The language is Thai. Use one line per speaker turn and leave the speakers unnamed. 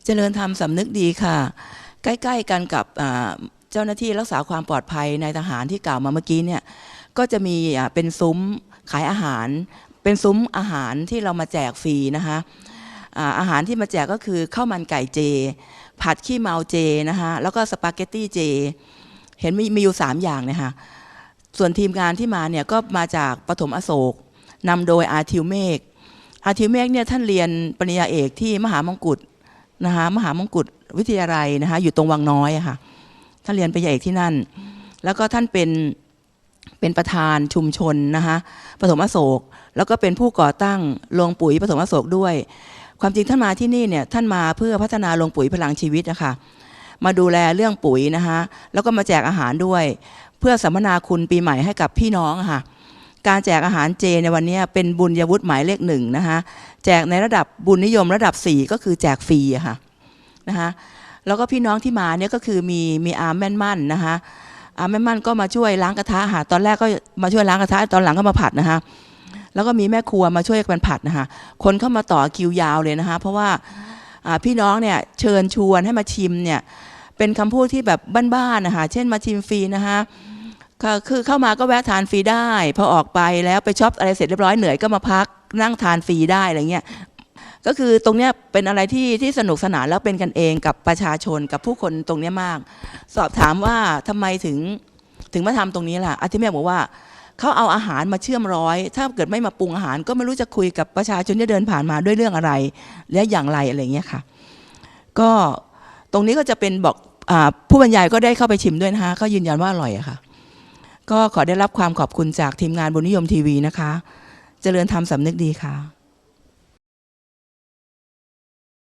เจริญธรรมสำนึกดีค่ะใกล้ๆกันกับเจ้าหน้าที่รักษาความปลอดภัยในทหารที่กล่าวมาเมื่อกี้เนี่ยก็จะมีเป็นซุ้มขายอาหารเป็นซุ้มอาหารที่เรามาแจกฟรีนะคะอาหารที่มาแจกก็คือข้าวมันไก่เจผัดขี้เมาเจนะคะแล้วก็สปาเกตตี้เจเห็นมีอยู่3อย่างเนี่ยค่ะส่วนทีมงานที่มาเนี่ยก็มาจากปฐมอโศกนำโดยอาทิวเมฆเนี่ยท่านเรียนปริญญาเอกที่มหามงกุฎนะคะมหามงกุฎวิทยาลัยนะคะอยู่ตรงวังน้อยค่ะท่านเรียนปริญญาเอกที่นั่นแล้วก็ท่านเป็นประธานชุมชนนะคะปฐมอโศกแล้วก็เป็นผู้ก่อตั้งโรงปุ๋ยปฐมอโศกด้วยความจริงท่านมาที่นี่เนี่ยท่านมาเพื่อพัฒนาโรงปุ๋ยพลังชีวิตนะคะมาดูแลเรื่องปุ๋ยนะคะแล้วก็มาแจกอาหารด้วยเพื่อสัมมนาคุณปีใหม่ให้กับพี่น้องค่ะการแจกอาหารเจในวันนี้เป็นบุญยวุฒิหมายเลข1นะคะแจกในระดับบุญนิยมระดับ4ก็คือแจกฟรีค่ะนะคะแล้วก็พี่น้องที่มาเนี่ยก็คือมีอาร์มแม่นมั่นนะคะอาร์มแม่นมั่นก็มาช่วยล้างกระทะค่ะตอนแรกก็มาช่วยล้างกระทะตอนหลังก็มาผัดนะคะแล้วก็มีแม่ครัวมาช่วยกันผัดนะคะคนเข้ามาต่อคิวยาวเลยนะคะเพราะว่าพี่น้องเนี่ยเชิญชวนให้มาชิมเนี่ยเป็นคำพูดที่แบบบ้านๆนะคะเช่นมาชิมฟรีนะคะคือเข้ามาก็แวะทานฟรีได้พอออกไปแล้วไปช็อปอะไรเสร็จเรียบร้อยเหนื่อยก็มาพักนั่งทานฟรีได้อะไรเงี้ยก็คือตรงเนี้ยเป็นอะไรที่สนุกสนานแล้วเป็นกันเองกับประชาชนกับผู้คนตรงนี้มากสอบถามว่าทำไมถึงมาทำตรงนี้ล่ะอาทิเมฆบอกว่าเขาเอาอาหารมาเชื่อมร้อยถ้าเกิดไม่มาปรุงอาหารก็ไม่รู้จะคุยกับประชาชนที่เดินผ่านมาด้วยเรื่องอะไรและอย่างไรอะไรเงี้ยค่ะก็ตรงนี้ก็จะเป็นบอกผู้บรรยายก็ได้เข้าไปชิมด้วยนะคะเขายืนยันว่าอร่อยอะค่ะก็ขอได้รับความขอบคุณจากทีมงานบุญนิยมทีวีนะคะเจริญธรรมสำนึกดีค่ะ